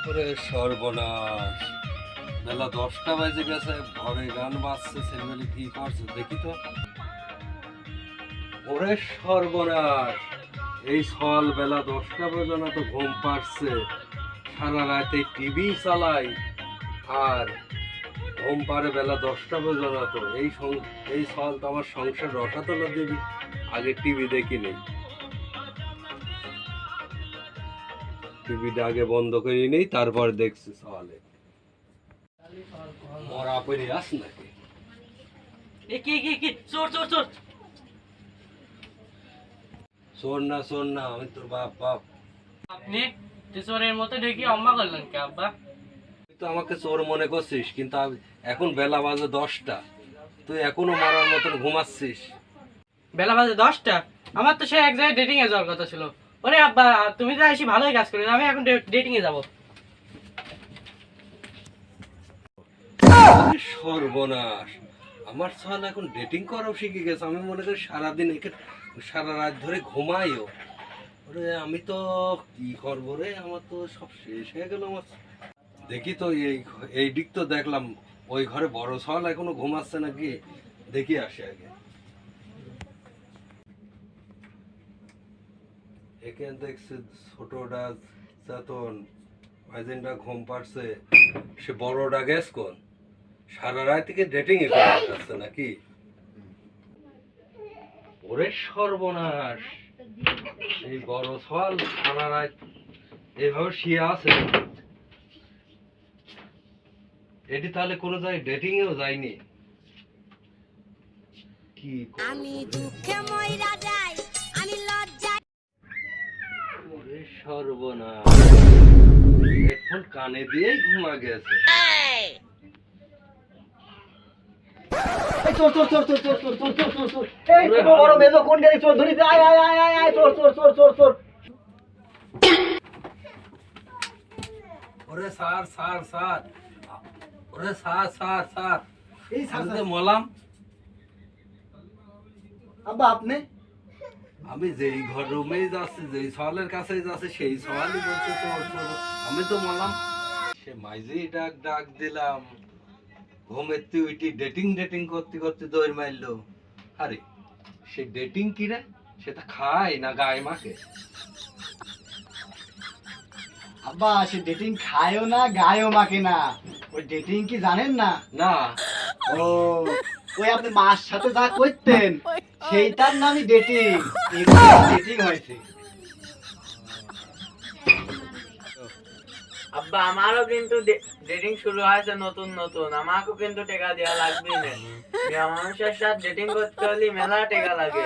ওরে সর্বনাশ, বেলা 10টা বাজে গেছে, ঘরে গান বাজছে, ছেলেমেলে কি করছে দেখি তো। ওরে সর্বনাশ, এই সকাল বেলা 10টা পর্যন্ত তো ঘুম পাচ্ছে, সারা রাতে টিভি চালাই আর ঘুম পারে বেলা 10টা পর্যন্ত। এই সকাল তো আমার সংসার রসাতলা দেবী, আগে টিভি দেখি নেই, টিভিটা আগে বন্ধ করে নেই, তারপর দেখছি সকালে। মরা পড়ে আস নাকি? চোর না, চোর না, আমি তোর বাপ। বাপ, আপনি চোরের মতো ঢেকে অম্মা করলেন কে আব্বা? তুই তো আমাকে চোর মনে করছিস, কিন্তু এখন বেলা বাজে 10টা, তুই এখনো মরার মতন ঘুমাচ্ছিস। বেলা বাজে 10টা? আমার তো সে এক জায়গায় ডেটিং এ যাওয়ার কথা ছিল। ওরে আব্বা, তুমি তো এসে ভালোই কাজ করে, আমি এখন ডেটিং এ যাবো। সর্বনাশ, আমার ছেলে এখন ডেটিং করাও শিখে গেছে। আমি মনে করি সারাদিন সারা রাত ধরে ঘুমাইও। ওরে আমি তো কি করবো রে, আমার তো সব শেষ হয়ে গেল আমার। দেখি তো এই দিক তো দেখলাম, ওই ঘরে বড় ছাল এখনো ঘুমাচ্ছে নাকি, দেখি আসে আগে। এখানে দেখছি ছোটটা চেতন, মাইজিনটা ঘুম পাড়ছে, সে বড়টা গেছ কোন, সারা রাত থেকে ডেটিং এ করে যাচ্ছে নাকি? ওরে সর্বনাশ, এই বড় ছাল সারা রাত এভাবে শুয়ে আছে। এটি তাহলে কোনো জায়গায় ডেটিং এও যায়নি? কি আমি দুঃখে মইরা যাই, আমি লজ্জায়। ওরে সর্বনাশ, হেডফোন কানে দিয়েই ঘুমা গেছে। চোর চোর চোর চোর চোর চোর চোর চোর চোর চোর, এই ছোট বড় মেজো কোন গাড়ি চোর ধরিতে, আয় আয় আয় আয় আয়, চোর চোর চোর চোর চোর। ওরে স্যার স্যার স্যার, ওরে স্যার স্যার স্যার, এই স্যার, আমি তো মলাম। আব্বা আপনি? আমি যেই ঘর রুমেই যাচ্ছি, যেই সওয়ালের কাছেই যাচ্ছি, সেই সওয়ালই বলছে চোর চোর। আমি তো মলাম। সে মাইজি ডাক ডাক দিলাম, ঘুমের তুই ডেটিং ডেটিং করতে করতে দৌড় মারলো। আরে সে ডেটিং কি রে, সেটা খায় না গায়ে মাকে? আব্বা সে ডেটিং খায়ও না গায়ও মাকে না, ওই ডেটিং কি জানেন না? না। ও, ওই আপনি মার সাথে যা করতেন সেইটার নামই ডেটিং। ডেটিং হয়েছে। আব্বা আমারও কিন্তু ডেটিং শুরু হয়েছে নতুন নতুন, আমাকেও কিন্তু টাকা দেওয়া লাগবে না। মেয়ে মানুষের সাথে ডেটিং করতে হলে মেলা টাকা লাগে।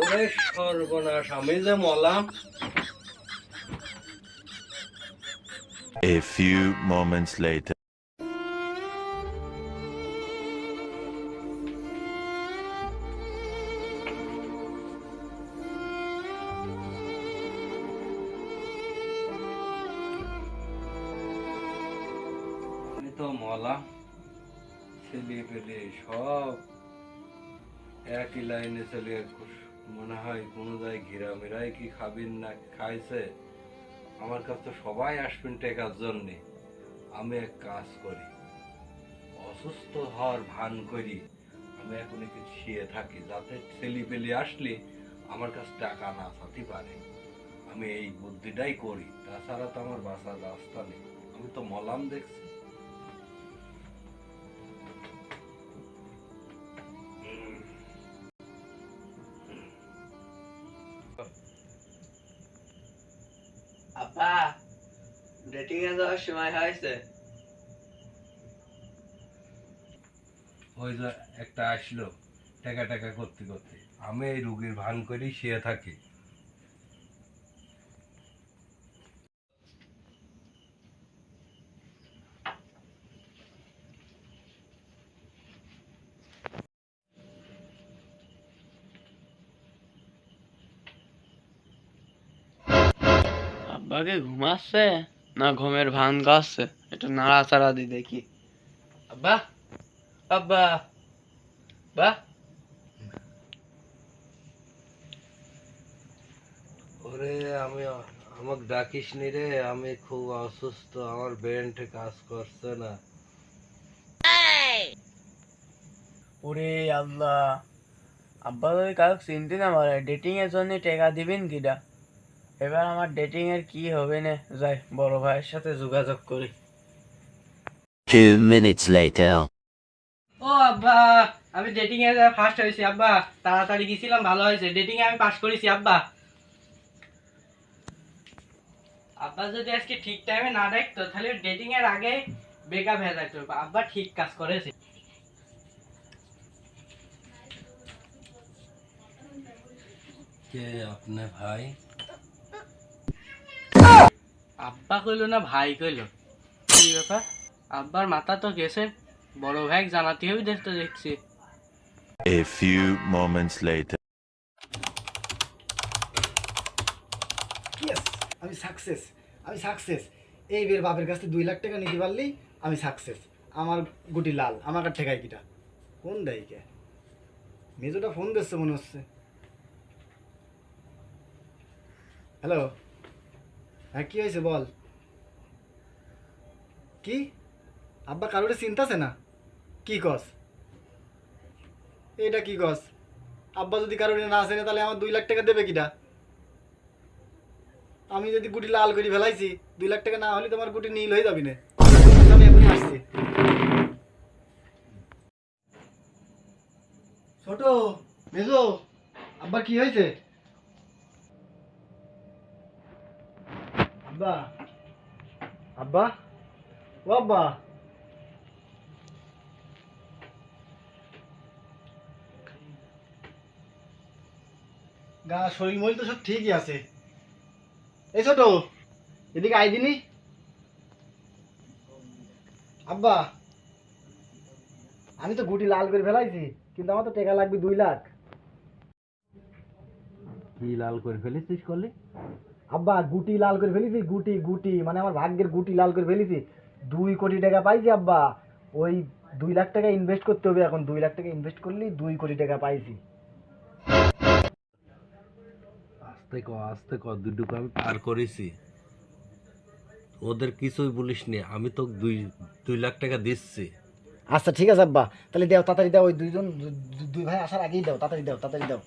ওরে সর্বনাশ, আমি যে মলাম। A few moments later. আমি তো মলাম, ছেলে পেলে সব একই লাইনে চলে। মনে হয় কোনো জায়গায় ঘেরা মেরাই কি খাবেন না খাইছে। আমার কাছে তো সবাই আসবেন টেকার জন্যে। আমি এক কাজ করি, অসুস্থ হওয়ার ভান করি, আমি এখন একটু শুয়ে থাকি, যাতে ছেলে পেলে আসলে আমার কাছে টাকা না চাতে পারে। আমি এই বুদ্ধিটাই করি, তাছাড়া তো আমার বাঁচার রাস্তা নেই। আমি তো মলাম দেখছি। আব্বা ডেটিং এ যাওয়ার সময় হয়েছে। ওই যে একটা আসলো টাকা টাকা করতে করতে, আমি এই রুগীর ভান করি শুয়ে থাকি। আব্বাকে ঘুমাচ্ছে না ঘুমের ভান গাচ্ছে, একটু নাড়াচাড়া দি দেখি। আব্বা আব্বা বা ওরে আমি আমাকে ডাকিস নি রে, আমি খুব অসুস্থ, আমার ব্রেনটা কাজ করছে না। ওরে আল্লাহ, আব্বা যদি কাউকে চিনতে না পারে, ডেটিং এর জন্য টাকা দিবেন কিটা? এবার আমার ডেটিং এর কি হবে না, যাই বড় ভাইয়ের সাথে যোগাযোগ করি। 2 minutes later. ও আব্বা, আমি ডেটিং এ ফার্স্ট হয়েছি আব্বা, তাড়াতাড়ি গেছিলাম, ভালো হয়েছে, ডেটিং এ আমি পাস করেছি আব্বা। আব্বা যদি আজকে ঠিক টাইমে না ডাকতো তাহলে ডেটিং এর আগে ব্রেকআপ হয়ে যেত। আব্বা ঠিক কাজ করেছে। কে আপনি ভাই? আব্বা কইলো না ভাই কইলো, কি ব্যাপার? আব্বার মাথা তো গেছে, বড় ভাই জানাতেও দেখতে দেখছি। A few moments later. Yes, আমি সাকসেস, আমি সাকসেস। এই বের বাপের কাছ থেকে 2 লাখ টাকা নিতে পারলেই আমি সাকসেস। আমার গুটি লাল, আমার কাছে ঠেকাই কিটা? কোন দেয় কে? মেজোটা ফোন দিচ্ছে মনে হচ্ছে। হ্যালো, হ্যাঁ কি হয়েছে বল। কি আব্বা কারোরে চিন্তাছে না? কি কস? এটা কি কস? আব্বা যদি কারোরে না আসে না তাহলে আমার 2 লাখ টাকা দেবে কিটা? আমি যদি গুটি লাল করে ফেলাইছি, 2 লাখ টাকা না হলে তোমার গুটি নীল হয়ে যাবি না। আমি এখনই আসছি। ছোট মেজো, আব্বা কি হয়েছে? আব্বা, আব্বা, ও আব্বা। গা শরীর মরিল তো সব ঠিকই আছে। এই ছোট, এদিকে আই দিনি। আব্বা, আমি তো গুটি লাল করে ফেলাইছি, কিন্তু আমার তো টাকা লাগবে 2 লাখ। কি লাল করে ফেলেছিস করলি? আব্বা গুটি লাল করে ফেলেছি, গুটি গুটি মানে আমার ভাগ্যের গুটি লাল করে ফেলেছি। 2 কোটি টাকা পাইছি আব্বা। ওই 2 লাখ টাকা ইনভেস্ট করতে হবে এখন। 2 লাখ টাকা ইনভেস্ট করলেই 2 কোটি টাকা পাইছি। আস্তে ক, দুটুকু আমি পার করেছি। ওদের কিছুই বলিস নি, আমি তো 2 লাখ টাকা দিচ্ছি। আচ্ছা ঠিক আছে আব্বা, তাহলে দাও তাড়াতাড়ি দাও। ওই দুই ভাই আসার আগেই দাও, তাড়াতাড়ি দাও, তাড়াতাড়ি দাও।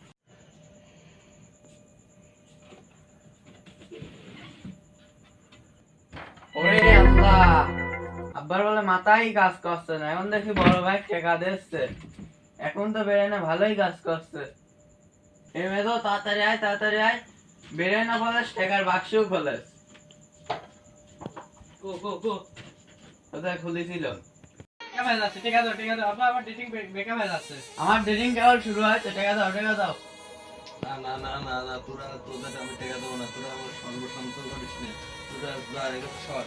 ওরে আল্লাহ, আব্বার বলে মাথাই কাজ করছে না, এখন দেখি বড় ভাই টাকা দিচ্ছে, এখন তো বেড়ে না ভালোই কাজ করছে। এ মেধো তাড়াতাড়ি আয়, তাড়াতাড়ি আয়, বেড়ে না বলে টাকার বাক্সও খোলে। গো গো গো, কোথায় খুলেছিল? ব্রেকআপ হয়ে যাচ্ছে, ঠিক আছে ঠিক আছে আব্বা, আমার ডেটিং ব্রেকআপ হয়ে যাচ্ছে। আমার ডেটিং কেবল শুরু হয়েছে, টাকা দাও, টাকা দাও। না না না না না, তোদের আমি টাকা দেবো না, তোরা আমার সর্বশান্ত করিস না, তোরা যা এগুলো সর।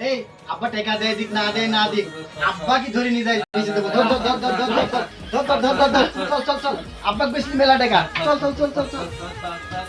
এই আব্বা টাকা দেয় দিক না দেয় না দিক, আব্বা কি ধরে নিয়ে যায় বেশি দেবো। ধর ধর ধর ধর ধর ধর ধর ধর ধর ধর ধর, চল চল চল, আব্বা বেশি মেলা টাকা, চল চল চল চল চল। চল, চল, চল।